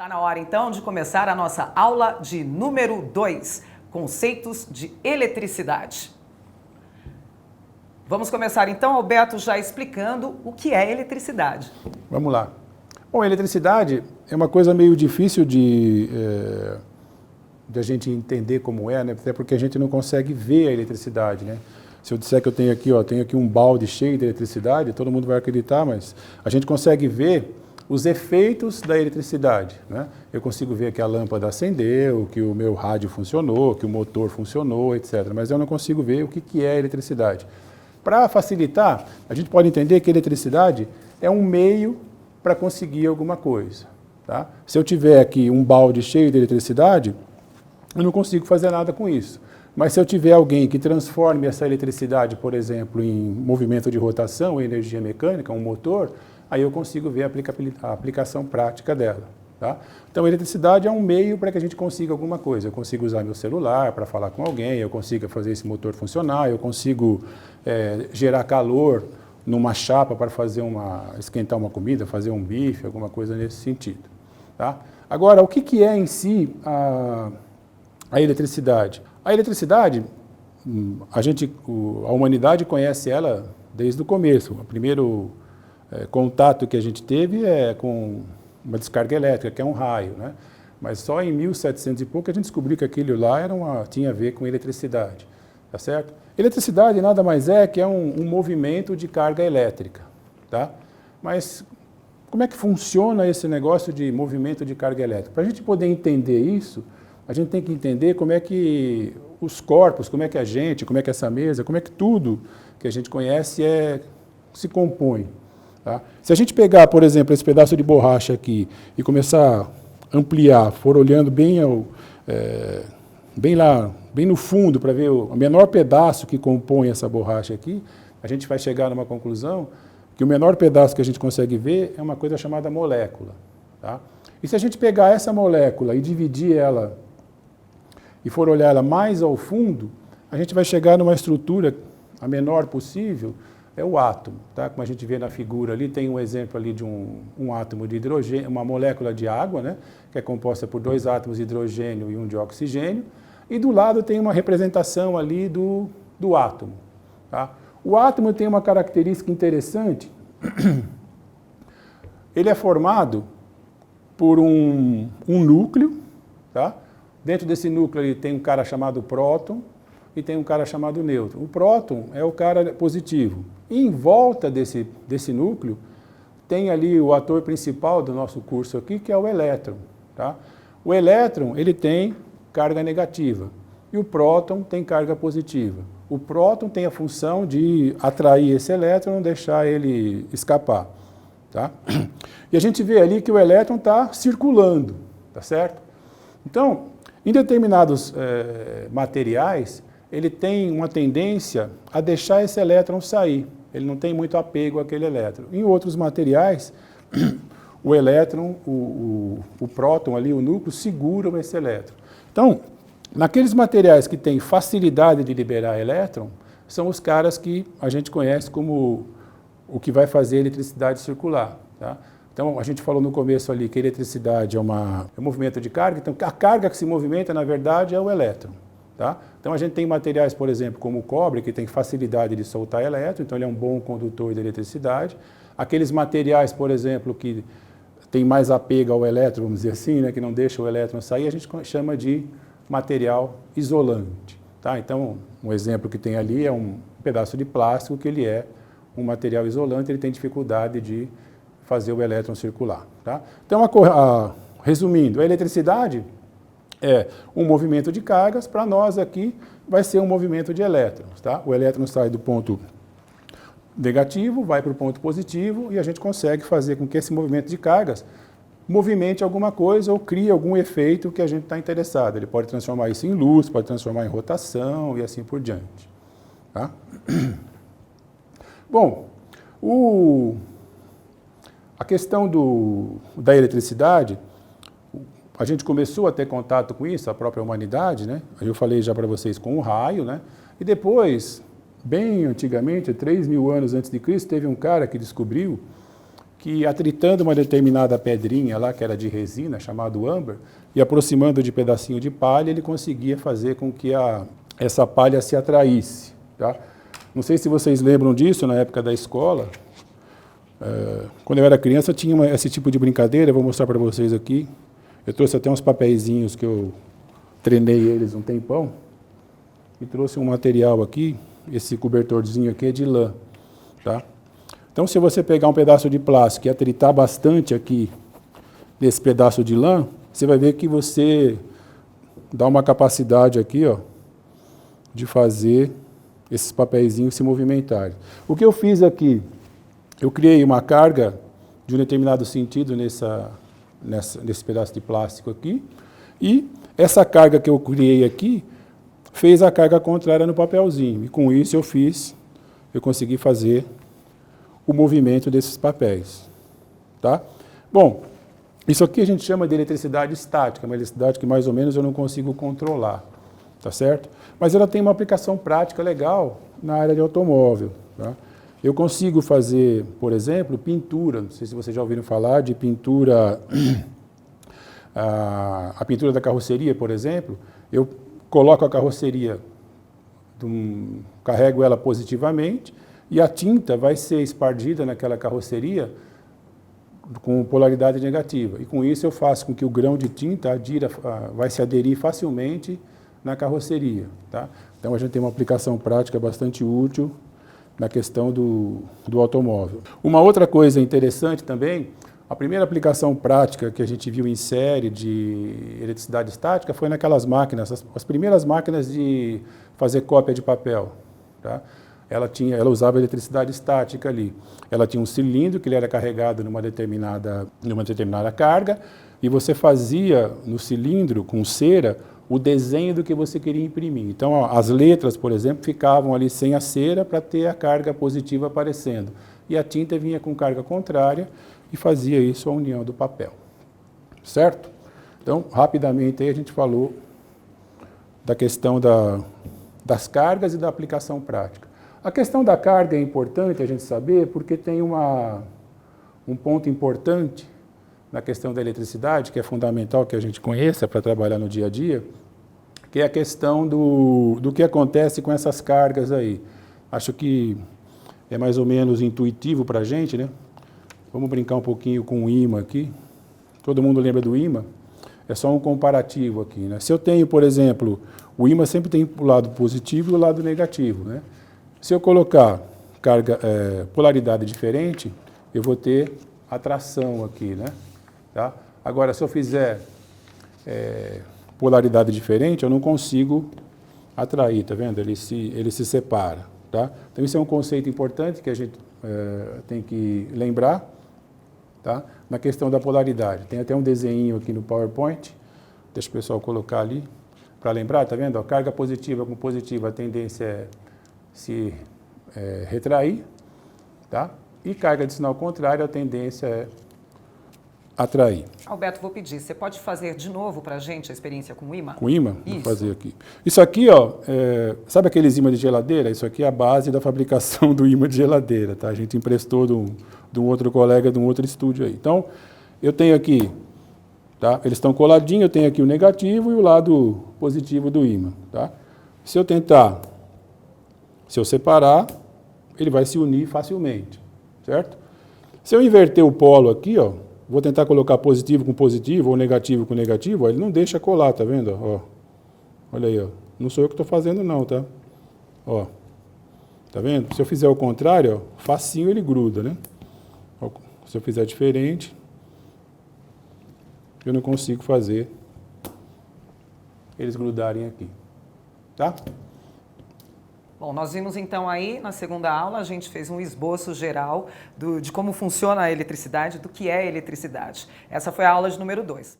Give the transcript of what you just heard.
Está na hora então de começar a nossa aula de número 2, conceitos de eletricidade. Vamos começar então, Alberto, já explicando o que é eletricidade. Vamos lá. Bom, a eletricidade é uma coisa meio difícil de a gente entender como é, né? Até porque a gente não consegue ver a eletricidade, né? Se eu disser que eu tenho aqui um balde cheio de eletricidade, todo mundo vai acreditar, mas a gente consegue ver os efeitos da eletricidade, né? Eu consigo ver que a lâmpada acendeu, que o meu rádio funcionou, que o motor funcionou, etc. Mas eu não consigo ver o que é eletricidade. Para facilitar, a gente pode entender que a eletricidade é um meio para conseguir alguma coisa, tá? Se eu tiver aqui um balde cheio de eletricidade, eu não consigo fazer nada com isso. Mas se eu tiver alguém que transforme essa eletricidade, por exemplo, em movimento de rotação, em energia mecânica, um motor, aí eu consigo ver a aplicação prática dela, tá? Então, a eletricidade é um meio para que a gente consiga alguma coisa. Eu consigo usar meu celular para falar com alguém, eu consigo fazer esse motor funcionar, eu consigo gerar calor numa chapa para esquentar uma comida, fazer um bife, alguma coisa nesse sentido, tá? Agora, o que é em si a eletricidade? A eletricidade, a humanidade conhece ela desde o começo. O primeiro contato que a gente teve é com uma descarga elétrica, que é um raio, né? Mas só em 1700 e pouco a gente descobriu que aquilo lá tinha a ver com eletricidade, tá certo? Eletricidade nada mais é que um movimento de carga elétrica, tá? Mas como é que funciona esse negócio de movimento de carga elétrica? Para a gente poder entender isso, a gente tem que entender como é que os corpos, como é que como é que essa mesa, como é que tudo que a gente conhece se compõe. Tá? Se a gente pegar, por exemplo, esse pedaço de borracha aqui e começar a ampliar, for olhando bem no fundo para ver o menor pedaço que compõe essa borracha aqui, a gente vai chegar numa conclusão que o menor pedaço que a gente consegue ver é uma coisa chamada molécula. Tá? E se a gente pegar essa molécula e dividir ela e for olhar ela mais ao fundo, a gente vai chegar numa estrutura a menor possível, é o átomo, tá? Como a gente vê na figura ali, tem um exemplo ali de um átomo de hidrogênio, uma molécula de água, né? Que é composta por 2 átomos de hidrogênio e 1 de oxigênio, e do lado tem uma representação ali do átomo, tá? O átomo tem uma característica interessante, ele é formado por um núcleo, tá? Dentro desse núcleo ele tem um cara chamado próton e tem um cara chamado nêutron. O próton é o cara positivo. E em volta desse núcleo tem ali o ator principal do nosso curso aqui, que é o elétron. Tá? O elétron ele tem carga negativa e o próton tem carga positiva. O próton tem a função de atrair esse elétron e não deixar ele escapar. Tá? E a gente vê ali que o elétron está circulando, tá certo? Então, em determinados materiais, ele tem uma tendência a deixar esse elétron sair. Ele não tem muito apego àquele elétron. Em outros materiais, o elétron, o próton ali, o núcleo, seguram esse elétron. Então, naqueles materiais que têm facilidade de liberar elétron, são os caras que a gente conhece como o que vai fazer a eletricidade circular. Tá? Então, a gente falou no começo ali que a eletricidade é um movimento de carga, então a carga que se movimenta, na verdade, é o elétron. Tá? Então, a gente tem materiais, por exemplo, como o cobre, que tem facilidade de soltar elétron, então ele é um bom condutor de eletricidade. Aqueles materiais, por exemplo, que tem mais apego ao elétron, vamos dizer assim, né, que não deixa o elétron sair, a gente chama de material isolante. Tá? Então, um exemplo que tem ali é um pedaço de plástico que ele é um material isolante, ele tem dificuldade de fazer o elétron circular. Tá? Então, resumindo, a eletricidade é um movimento de cargas, para nós aqui vai ser um movimento de elétrons. Tá? O elétron sai do ponto negativo, vai para o ponto positivo e a gente consegue fazer com que esse movimento de cargas movimente alguma coisa ou crie algum efeito que a gente está interessado. Ele pode transformar isso em luz, pode transformar em rotação e assim por diante. Tá? Bom, a questão da eletricidade, a gente começou a ter contato com isso, a própria humanidade, né? Eu falei já para vocês com o raio, né? E depois, bem antigamente, 3.000 anos antes de Cristo, teve um cara que descobriu que atritando uma determinada pedrinha lá, que era de resina, chamado âmbar, e aproximando de pedacinho de palha, ele conseguia fazer com que essa palha se atraísse. Tá? Não sei se vocês lembram disso na época da escola. Quando eu era criança tinha esse tipo de brincadeira, eu vou mostrar para vocês aqui. Eu trouxe até uns papeizinhos que eu treinei eles um tempão. E trouxe um material aqui, esse cobertorzinho aqui é de lã. Tá? Então, se você pegar um pedaço de plástico e atritar bastante aqui nesse pedaço de lã, você vai ver que você dá uma capacidade aqui, ó, de fazer esses papeizinhos se movimentarem. O que eu fiz aqui, eu criei uma carga de um determinado sentido nesse pedaço de plástico aqui, e essa carga que eu criei aqui fez a carga contrária no papelzinho. E com isso eu consegui fazer o movimento desses papéis. Tá? Bom, isso aqui a gente chama de eletricidade estática, uma eletricidade que mais ou menos eu não consigo controlar. Tá certo? Mas ela tem uma aplicação prática legal na área de automóvel. Tá? Eu consigo fazer, por exemplo, pintura. Não sei se vocês já ouviram falar de pintura, a pintura da carroceria, por exemplo. Eu coloco a carroceria, carrego ela positivamente e a tinta vai ser espargida naquela carroceria com polaridade negativa. E com isso eu faço com que o grão de tinta vai se aderir facilmente na carroceria. Tá? Então a gente tem uma aplicação prática bastante útil na questão do automóvel. Uma outra coisa interessante também, a primeira aplicação prática que a gente viu em série de eletricidade estática foi naquelas máquinas, as primeiras máquinas de fazer cópia de papel. Tá? Ela usava eletricidade estática ali. Ela tinha um cilindro que ele era carregado numa determinada carga e você fazia no cilindro com cera o desenho do que você queria imprimir. Então, ó, as letras, por exemplo, ficavam ali sem a cera para ter a carga positiva aparecendo. E a tinta vinha com carga contrária e fazia isso a união do papel. Certo? Então, rapidamente aí a gente falou da questão das cargas e da aplicação prática. A questão da carga é importante a gente saber porque tem um ponto importante na questão da eletricidade, que é fundamental que a gente conheça para trabalhar no dia a dia, que é a questão do que acontece com essas cargas aí. Acho que é mais ou menos intuitivo para a gente, né? Vamos brincar um pouquinho com o ímã aqui. Todo mundo lembra do ímã? É só um comparativo aqui, né? Se eu tenho, por exemplo, o ímã sempre tem o lado positivo e o lado negativo, né? Se eu colocar polaridade diferente, eu vou ter atração aqui, né? Tá? Agora, se eu fizer polaridade diferente, eu não consigo atrair, tá vendo? Ele se separa, tá? Então, isso é um conceito importante que a gente tem que lembrar, tá? Na questão da polaridade. Tem até um desenho aqui no PowerPoint, deixa o pessoal colocar ali, para lembrar, tá vendo? A carga positiva com positiva, a tendência é se retrair, tá? E carga de sinal contrário, a tendência é atrair. Alberto, vou pedir, você pode fazer de novo para a gente a experiência com o ímã? Com ímã? Vou fazer aqui. Isso aqui, ó, sabe aqueles ímãs de geladeira? Isso aqui é a base da fabricação do ímã de geladeira, tá? A gente emprestou de um outro colega, de um outro estúdio aí. Então, eu tenho aqui, tá? Eles estão coladinhos, eu tenho aqui o negativo e o lado positivo do ímã, tá? Se eu separar, ele vai se unir facilmente, certo? Se eu inverter o polo aqui, ó, vou tentar colocar positivo com positivo ou negativo com negativo, ó, ele não deixa colar, tá vendo? Ó, olha aí, ó. Não sou eu que estou fazendo não, tá? Ó, tá vendo? Se eu fizer o contrário, ó, facinho ele gruda, né? Ó, se eu fizer diferente, eu não consigo fazer eles grudarem aqui, tá? Bom, nós vimos então aí, na segunda aula, a gente fez um esboço geral de como funciona a eletricidade, do que é eletricidade. Essa foi a aula de número 2.